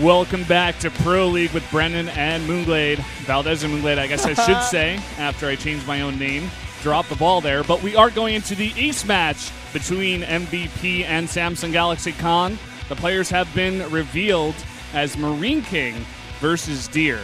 Welcome back to Pro League with Brennan and Moonglade. Valdez and Moonglade, I guess I should say, after I changed my own name. Drop the ball there. But we are going into the ace match between MVP and Samsung Galaxy Khan. The players have been revealed as MarineKing versus Deer.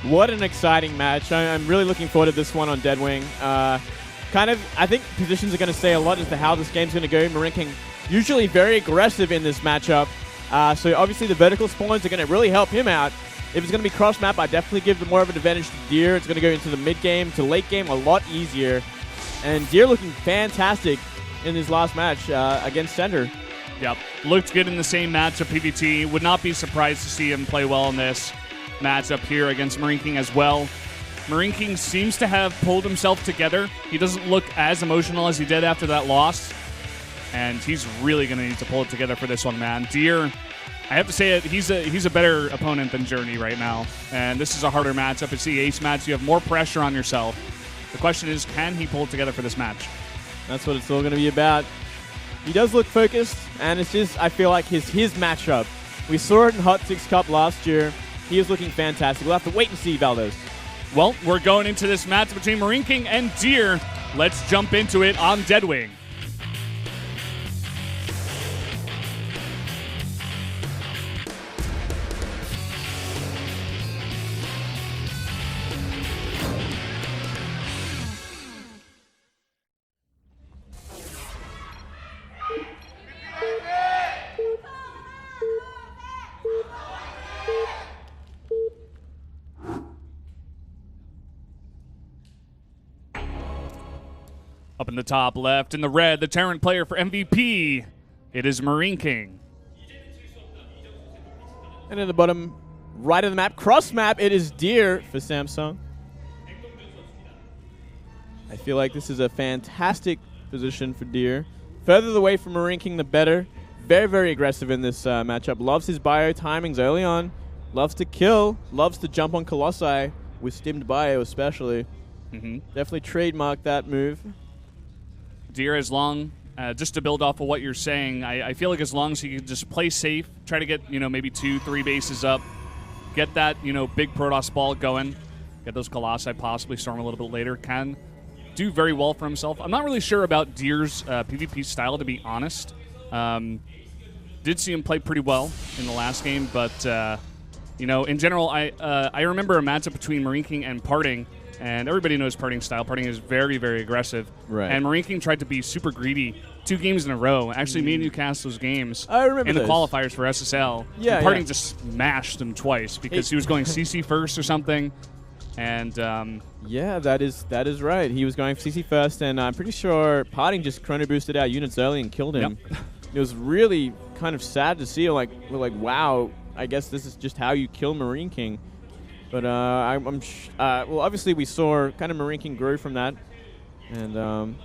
What an exciting match. I'm really looking forward to this one on Deadwing. I think positions are going to say a lot as to how this game's going to go. MarineKing usually very aggressive in this matchup. So obviously the vertical spawns are going to really help him out. If it's going to be cross map, I definitely give more of an advantage to Deer. It's going to go into the mid game to late game a lot easier. And Deer looking fantastic in his last match against Center. Yep, looked good in the same matchup, PVT. Would not be surprised to see him play well in this matchup here against MarineKing as well. MarineKing seems to have pulled himself together. He doesn't look as emotional as he did after that loss. And he's really going to need to pull it together for this one, man. Deer, I have to say it, he's a better opponent than Journey right now. And this is a harder matchup. It's the ace match. You have more pressure on yourself. The question is, can he pull it together for this match? That's what it's all going to be about. He does look focused, and it's just, I feel like, his matchup. We saw it in Hot 6 Cup last year. He is looking fantastic. We'll have to wait and see, Valdez. Well, we're going into this match between MarineKing and Deer. Let's jump into it on Deadwing. Up in the top left, in the red, the Terran player for MVP. It is MarineKing. And in the bottom right of the map, cross map, it is Deer for Samsung. I feel like this is a fantastic position for Deer. Further away from MarineKing, the better. Very, very aggressive in this matchup. Loves his bio timings early on. Loves to kill. Loves to jump on Colossi with stimmed bio especially. Definitely trademark that move. Deer, as long, just to build off of what you're saying, I feel like as long as he can just play safe, try to get, maybe 2-3 bases up, get that, big Protoss ball going, get those Colossi possibly storm a little bit later, can do very well for himself. I'm not really sure about Deer's PvP style, to be honest. Did see him play pretty well in the last game, but, in general, I remember a matchup between MarineKing and Parting. And everybody knows Parting's style. Parting is very, very aggressive. Right. And MarineKing tried to be super greedy 2 games in a row. Actually, me and you cast those games I remember in the qualifiers for SSL. Yeah, and Parting just smashed him twice because he was going CC first or something. And yeah, that is right. He was going CC first, and I'm pretty sure Parting just chrono boosted our units early and killed him. Yep. It was really kind of sad to see. We're like, wow, I guess this is just how you kill MarineKing. But well, obviously we saw kind of MarineKing grow from that, and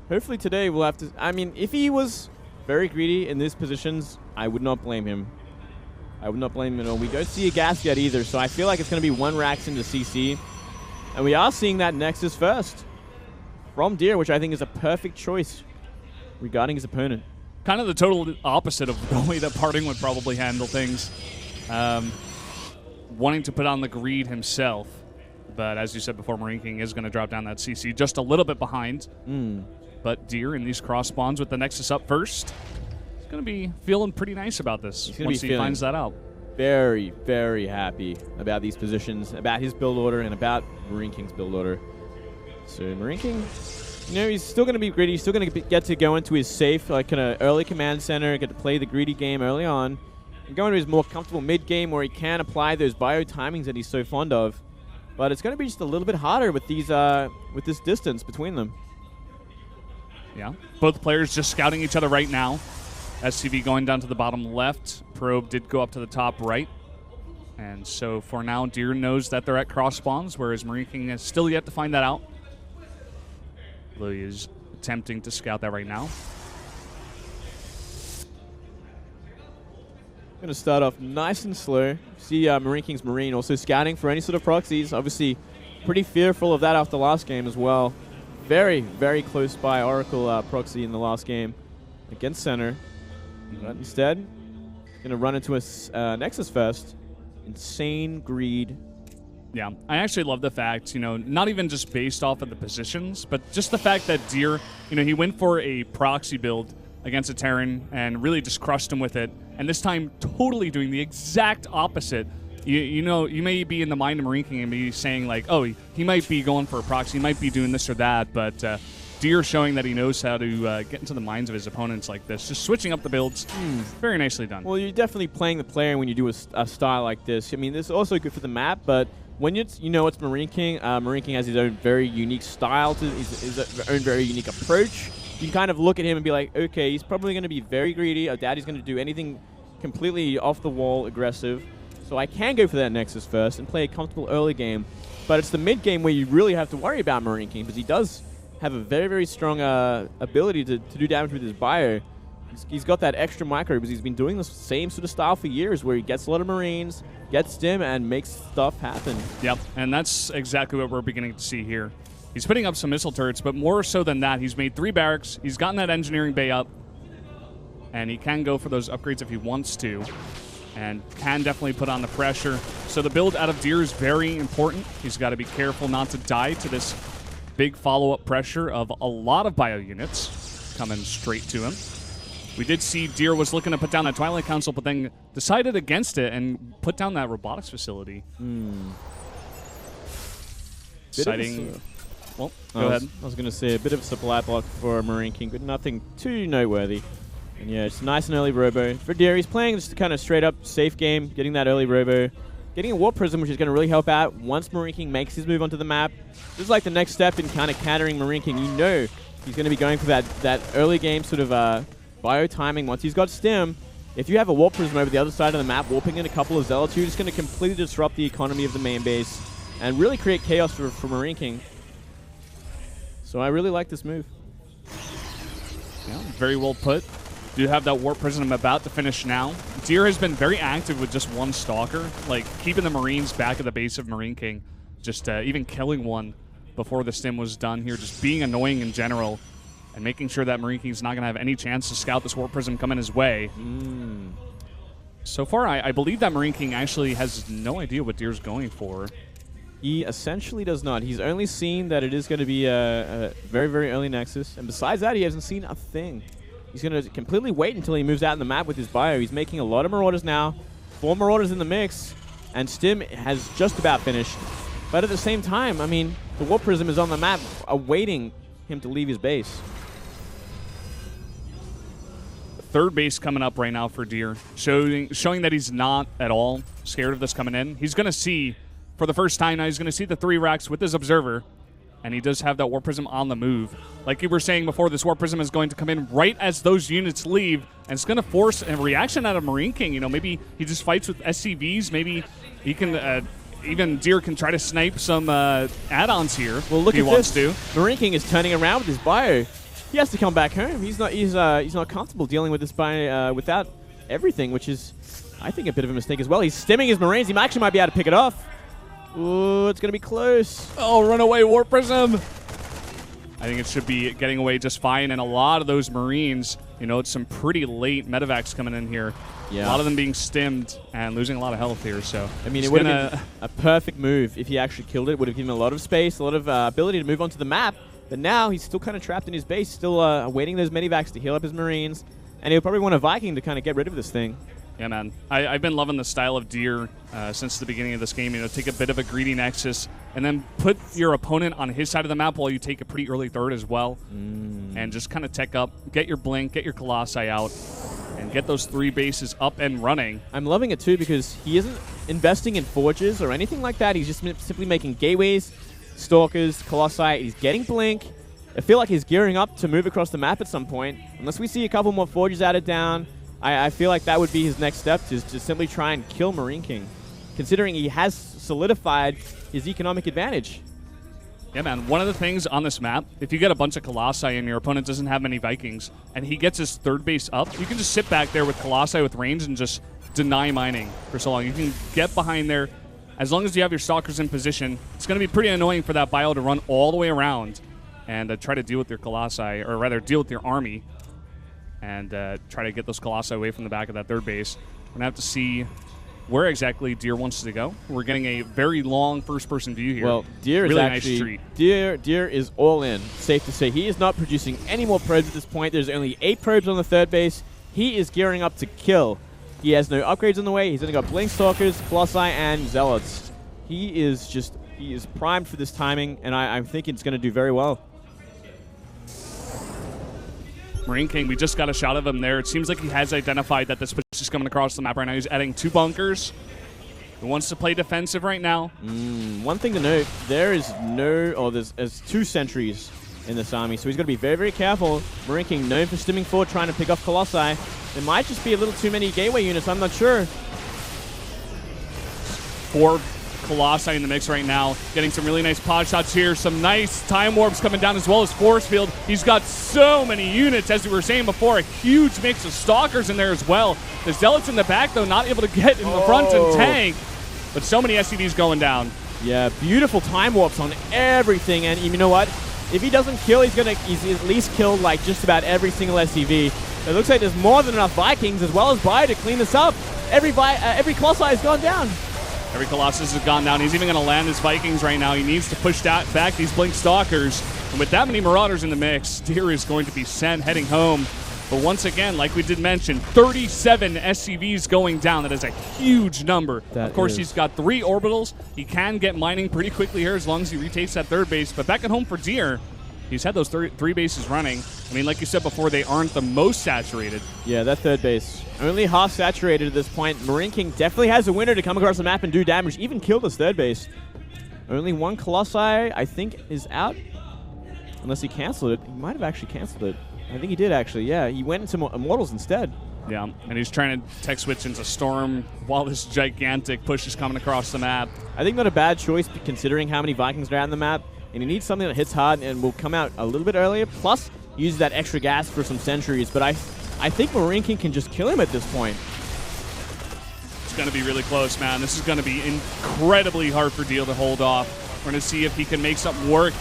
hopefully today we'll have to. I mean, if he was very greedy in these positions, I would not blame him. I would not blame him at all. We don't see a gas yet either, so I feel like it's going to be 1 Rax into CC, and we are seeing that Nexus first from Deer, which I think is a perfect choice regarding his opponent. Kind of the total opposite of the way that Parting would probably handle things. Wanting to put on the greed himself. But as you said before, MarineKing is going to drop down that CC just a little bit behind. But Deer in these cross spawns with the Nexus up first, he's going to be feeling pretty nice about this once he finds that out. Very, very happy about these positions, about his build order, and about MarineKing's build order. So MarineKing, he's still going to be greedy. He's still going to get to go into his safe, kind of early command center, get to play the greedy game early on. And go into his more comfortable mid-game where he can apply those bio timings that he's so fond of. But it's going to be just a little bit harder with these with this distance between them. Yeah, both players just scouting each other right now. SCV going down to the bottom left. Probe did go up to the top right. And so for now, Deer knows that they're at cross spawns, whereas MarineKing is still yet to find that out. Louis is attempting to scout that right now. Going to start off nice and slow. See MarineKing's Marine also scouting for any sort of proxies. Obviously, pretty fearful of that after last game as well. Very, very close by Oracle proxy in the last game against Center. But instead, going to run into a Nexus first. insane greed. Yeah, I actually love the fact, not even just based off of the positions, but just the fact that Deer, he went for a proxy build against a Terran and really just crushed him with it. And this time, totally doing the exact opposite. You may be in the mind of MarineKing and be saying like, oh, he might be going for a proxy, he might be doing this or that, but Deer showing that he knows how to get into the minds of his opponents like this, just switching up the builds. Very nicely done. Well, you're definitely playing the player when you do a style like this. I mean, this is also good for the map, but when it's MarineKing, MarineKing has his own very unique style, his own very unique approach. You can kind of look at him and be like, okay, he's probably going to be very greedy. I doubt he's going to do anything completely off the wall aggressive. So I can go for that Nexus first and play a comfortable early game. But it's the mid game where you really have to worry about MarineKing, because he does have a very, very strong ability to do damage with his bio. He's got that extra micro because he's been doing the same sort of style for years, where he gets a lot of Marines, gets stim, and makes stuff happen. Yep, and that's exactly what we're beginning to see here. He's putting up some missile turrets, but more so than that, he's made 3 barracks, he's gotten that engineering bay up, and he can go for those upgrades if he wants to, and can definitely put on the pressure. So the build out of Deer is very important. He's got to be careful not to die to this big follow-up pressure of a lot of bio units coming straight to him. We did see Deer was looking to put down that Twilight Council, but then decided against it and put down that robotics facility. Citing... Well, go ahead. I was going to say a bit of a supply block for MarineKing, but nothing too noteworthy. And yeah, it's nice and early robo. For Deer, he's playing just a kind of straight-up safe game, getting that early robo. Getting a Warp Prism, which is going to really help out once MarineKing makes his move onto the map. This is like the next step in kind of countering MarineKing. You know he's going to be going for that early game sort of bio timing. Once he's got stim, if you have a Warp Prism over the other side of the map, warping in a couple of Zealots, you're just going to completely disrupt the economy of the main base and really create chaos for MarineKing. So I really like this move. Yeah, very well put. Do have that Warp Prism about to finish now. Deer has been very active with just one Stalker, like keeping the Marines back at the base of MarineKing, just even killing one before the stim was done here, just being annoying in general, and making sure that MarineKing's not going to have any chance to scout this Warp Prism coming his way. So far, I believe that MarineKing actually has no idea what Deer's going for. He essentially does not. He's only seen that it is going to be a very, very early Nexus, and besides that, he hasn't seen a thing. He's going to completely wait until he moves out in the map with his bio. He's making a lot of Marauders now, 4 Marauders in the mix, and Stim has just about finished. But at the same time, I mean, the Warp Prism is on the map, awaiting him to leave his base. Third base coming up right now for Deer, showing that he's not at all scared of this coming in. He's going to see, for the first time now, he's going to see the 3 racks with his Observer, and he does have that Warp Prism on the move. Like you were saying before, this Warp Prism is going to come in right as those units leave, and it's going to force a reaction out of MarineKing. Maybe he just fights with SCVs. Maybe he can, even Deer can try to snipe some add-ons here. Well, look if he at wants this. to. MarineKing is turning around with his bio. He has to come back home. He's not comfortable dealing with this bio without everything, which is, I think, a bit of a mistake as well. He's stimming his Marines. He actually might be able to pick it off. Ooh, it's going to be close. Oh, runaway Warp Prism. I think it should be getting away just fine. And a lot of those Marines, it's some pretty late medevacs coming in here. Yeah. A lot of them being stimmed and losing a lot of health here. So I mean, it would have been a perfect move if he actually killed it. Would have given him a lot of space, a lot of ability to move onto the map. But now he's still kind of trapped in his base, still awaiting those medevacs to heal up his Marines. And he'll probably want a Viking to kind of get rid of this thing. Yeah, man. I've been loving the style of Deer since the beginning of this game. Take a bit of a greedy Nexus and then put your opponent on his side of the map while you take a pretty early third as well. And just kind of tech up, get your Blink, get your Colossi out, and get those 3 bases up and running. I'm loving it, too, because he isn't investing in Forges or anything like that. He's just simply making Gateways, Stalkers, Colossi. He's getting Blink. I feel like he's gearing up to move across the map at some point. Unless we see a couple more Forges added down, I feel like that would be his next step, to simply try and kill MarineKing, considering he has solidified his economic advantage. Yeah, man. One of the things on this map, if you get a bunch of Colossi and your opponent doesn't have many Vikings, and he gets his 3rd base up, you can just sit back there with Colossi with range and just deny mining for so long. You can get behind there. As long as you have your Stalkers in position, it's going to be pretty annoying for that bio to run all the way around and try to deal with your Colossi, or rather deal with your army, and try to get those Colossi away from the back of that 3rd base. We're going to have to see where exactly Deer wants to go. We're getting a very long first-person view here. Well, Deer really is nice actually street. Deer is all in. Safe to say he is not producing any more probes at this point. There's only 8 probes on the third base. He is gearing up to kill. He has no upgrades on the way. He's only got Blink Stalkers, Colossi, and Zealots. He is primed for this timing, and I'm thinking it's going to do very well. MarineKing, we just got a shot of him there. It seems like he has identified that this push is coming across the map right now. He's adding 2 bunkers. He wants to play defensive right now. One thing to note, there's 2 sentries in this army, so he's got to be very, very careful. MarineKing known for stimming forward, trying to pick off Colossi. There might just be a little too many gateway units, I'm not sure. 4 Colossi in the mix right now. Getting some really nice pod shots here. Some nice time warps coming down as well as force field. He's got so many units, as we were saying before. A huge mix of stalkers in there as well. The Zealots in the back, though, not able to get in the front and tank. But so many SCVs going down. Yeah, beautiful time warps on everything. And you know what? If he doesn't kill, he's at least killed like just about every single SCV. It looks like there's more than enough Vikings as well as Bio to clean this up. Every Colossi has gone down. Every Colossus has gone down. He's even going to land his Vikings right now. He needs to push back these Blink Stalkers. And with that many Marauders in the mix, Deer is going to be sent heading home. But once again, like we did mention, 37 SCVs going down. That is a huge number. Of course, he's got 3 orbitals. He can get mining pretty quickly here as long as he retakes that third base. But back at home for Deer, he's had those 3 bases running. I mean, like you said before, they aren't the most saturated. Yeah, that third base. Only half saturated at this point. MarineKing definitely has a winner to come across the map and do damage, even kill this third base. Only 1 Colossi, I think, is out. Unless he canceled it. He might have actually canceled it. I think he did, actually. Yeah, he went into Immortals instead. Yeah, and he's trying to tech switch into Storm while this gigantic push is coming across the map. I think not a bad choice considering how many Vikings are out on the map. And he needs something that hits hard and will come out a little bit earlier. Plus, use that extra gas for some sentries. But I think MarineKing can just kill him at this point. It's going to be really close, man. This is going to be incredibly hard for Deal to hold off. We're going to see if he can make something work.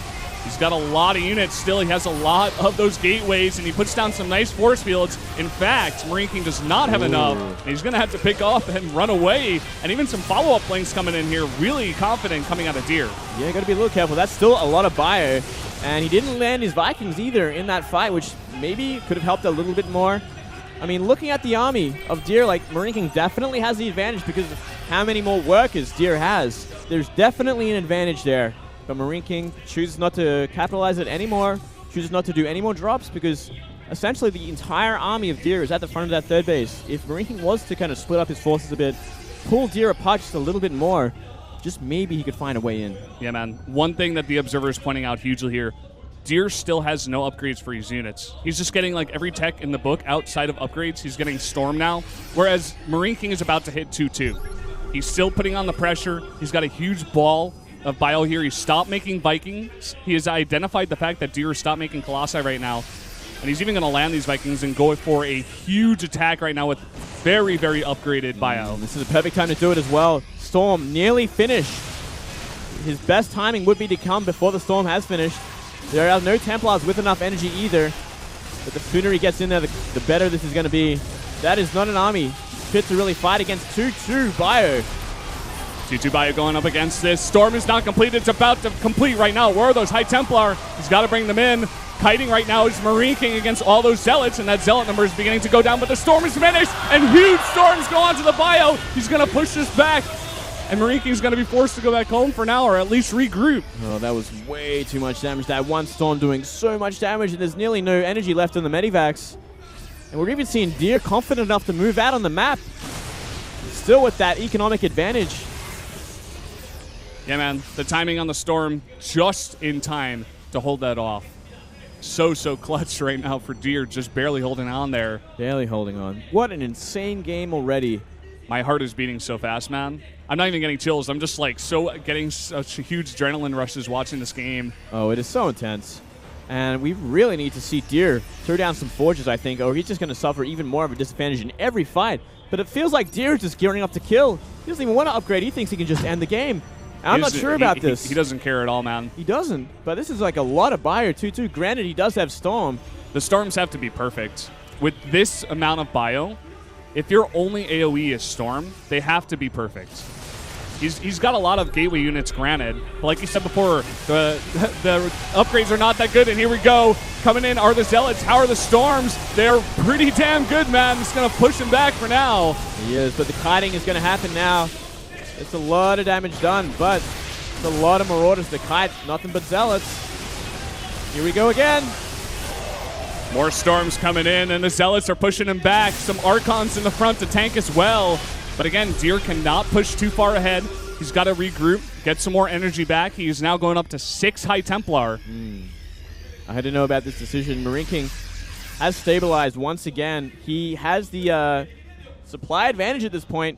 He's got a lot of units still. He has a lot of those gateways, and he puts down some nice force fields. In fact, MarineKing does not have enough, and he's going to have to pick off and run away. And even some follow-up flanks coming in here, really confident coming out of Deer. Yeah, got to be a little careful. That's still a lot of bio, and he didn't land his Vikings either in that fight, which maybe could have helped a little bit more. I mean, looking at the army of Deer, like, MarineKing definitely has the advantage because of how many more workers Deer has. There's definitely an advantage there. But MarineKing chooses not to capitalize it anymore, chooses not to do any more drops because essentially the entire army of Deer is at the front of that third base. If MarineKing was to kind of split up his forces a bit, pull Deer apart just a little bit more, just maybe he could find a way in. Yeah, man. One thing that the observer is pointing out hugely here, Deer still has no upgrades for his units. He's just getting like every tech in the book outside of upgrades. He's getting Storm now, whereas MarineKing is about to hit 2-2. He's still putting on the pressure. He's got a huge ball of bio here. He stopped making Vikings. He has identified the fact that Deer stopped making Colossi right now. And he's even going to land these Vikings and go for a huge attack right now with very, very upgraded bio. This is a perfect time to do it as well. Storm nearly finished. His best timing would be to come before the Storm has finished. There are no Templars with enough energy either. But the sooner he gets in there, the better this is going to be. That is not an army fit to really fight against 2-2 bio. 2-2 bio going up against this. Storm is not complete. It's about to complete right now. Where are those High Templar? He's got to bring them in. Kiting right now is MarineKing against all those Zealots, and that Zealot number is beginning to go down, but the Storm is finished, and huge storms go onto the bio. He's going to push this back, and MarineKing is going to be forced to go back home for now, or at least regroup. Oh, that was way too much damage. That one Storm doing so much damage, and there's nearly no energy left in the Medivacs. And we're even seeing Deer confident enough to move out on the map. Still with that economic advantage. Yeah, man, the timing on the Storm just in time to hold that off. So clutch right now for Deer, just barely holding on there. Barely holding on. What an insane game already. My heart is beating so fast, man. I'm not even getting chills. I'm just like getting such huge adrenaline rushes watching this game. Oh, it is so intense. And we really need to see Deer throw down some forges, I think, or he's just going to suffer even more of a disadvantage in every fight. But it feels like Deer is just gearing up to kill. He doesn't even want to upgrade. He thinks he can just end the game. I'm not sure about this. He doesn't care at all, man. He doesn't. But this is like a lot of bio, 2-2. Granted, he does have Storm. The Storms have to be perfect. With this amount of bio, if your only AoE is Storm, they have to be perfect. He's got a lot of gateway units, granted, but like you said before, the upgrades are not that good, and here we go. Coming in are the Zealots. How are the Storms? They're pretty damn good, man. It's going to push him back for now. He is, but the kiting is going to happen now. It's a lot of damage done, but it's a lot of Marauders. The kite, nothing but Zealots. Here we go again. More Storms coming in, and the Zealots are pushing him back. Some Archons in the front to tank as well. But again, Deer cannot push too far ahead. He's got to regroup, get some more energy back. He is now going up to 6 High Templar. I had to know about this decision. MarineKing has stabilized once again. He has the supply advantage at this point.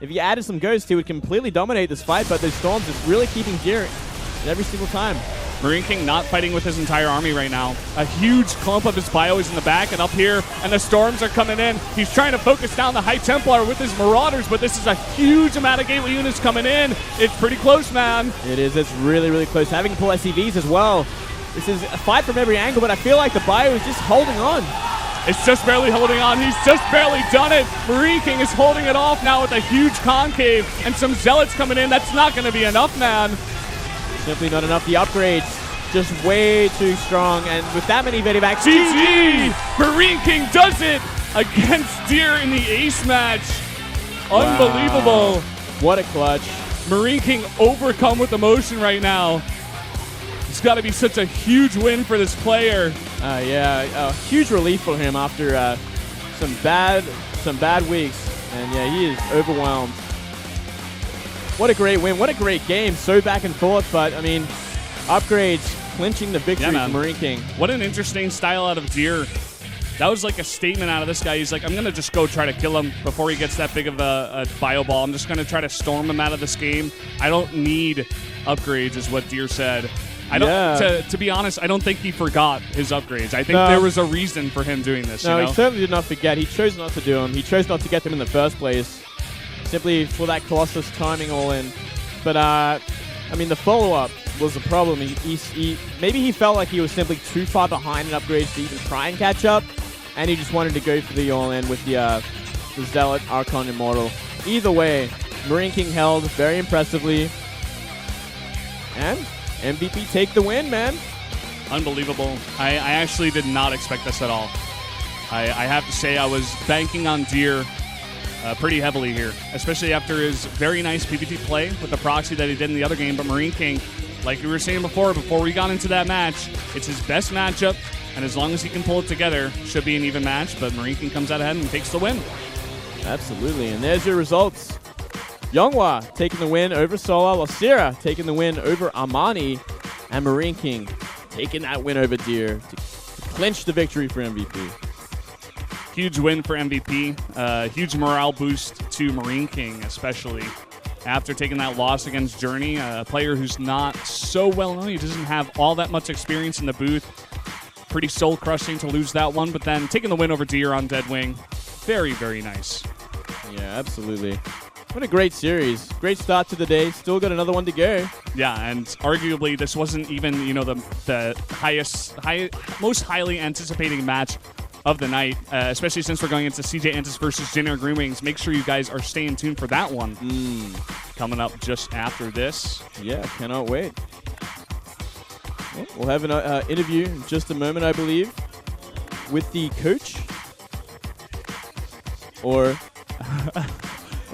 If he added some ghosts, he would completely dominate this fight, but the Storms is really keeping Deer every single time. MarineKing not fighting with his entire army right now. A huge clump of his bio is in the back and up here, and the Storms are coming in. He's trying to focus down the High Templar with his Marauders, but this is a huge amount of gateway units coming in. It's pretty close, man. It is. It's really, really close. Having to pull SCVs as well. This is a fight from every angle, but I feel like the bio is just holding on. It's just barely holding on. He's just barely done it. MarineKing is holding it off now with a huge concave and some Zealots coming in. That's not going to be enough, man. Simply not enough. The upgrades just way too strong, and with that many Medivacs, GG! MarineKing does it against Deer in the ace match. Unbelievable. Wow. What a clutch. MarineKing overcome with emotion right now. It's got to be such a huge win for this player. Yeah, a huge relief for him after some bad weeks, and yeah, he is overwhelmed. What a great win. What a great game. So back and forth, but I mean, upgrades clinching the victory for MarineKing. What an interesting style out of Deer. That was like a statement out of this guy. He's like, I'm going to just go try to kill him before he gets that big of a bio ball. I'm just going to try to storm him out of this game. I don't need upgrades, is what Deer said. I don't. To be honest, I don't think he forgot his upgrades. I think there was a reason for him doing this. No, you know? He certainly did not forget. He chose not to do them. He chose not to get them in the first place, simply for that Colossus timing all in. But I mean, the follow-up was the problem. Maybe he felt like he was simply too far behind in upgrades to even try and catch up, and he just wanted to go for the all-in with the Zealot Archon Immortal. Either way, MarineKing held very impressively, and MVP take the win, man. Unbelievable. I actually did not expect this at all. I have to say I was banking on Deer pretty heavily here, especially after his very nice PvP play with the proxy that he did in the other game. But MarineKing, like we were saying before we got into that match, it's his best matchup, and as long as he can pull it together, should be an even match. But MarineKing comes out ahead and takes the win. Absolutely, and there's your results. Yonghwa taking the win over Solar, Losira taking the win over Armani, and MarineKing taking that win over Deer to clinch the victory for MVP. Huge win for MVP. Huge morale boost to MarineKing, especially after taking that loss against Journey, a player who's not so well known. He doesn't have all that much experience in the booth. Pretty soul-crushing to lose that one, but then taking the win over Deer on Deadwing, very, very nice. Yeah, absolutely. What a great series. Great start to the day. Still got another one to go. Yeah, and arguably this wasn't even, the most highly anticipating match of the night, especially since we're going into CJ Antis versus Jenner Green Wings. Make sure you guys are staying tuned for that one. Coming up just after this. Yeah, cannot wait. Well, we'll have an interview in just a moment, I believe, with the coach. Or...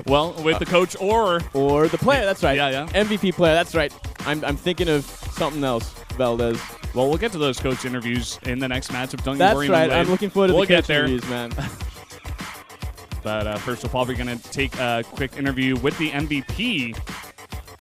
Well, with the coach or the player. That's right. Yeah. MVP player. That's right. I'm thinking of something else, Valdez. Well, we'll get to those coach interviews in the next matchup. Don't That's you worry. That's right. I'm looking forward to the coach there. interviews, man. But first, we're probably going to take a quick interview with the MVP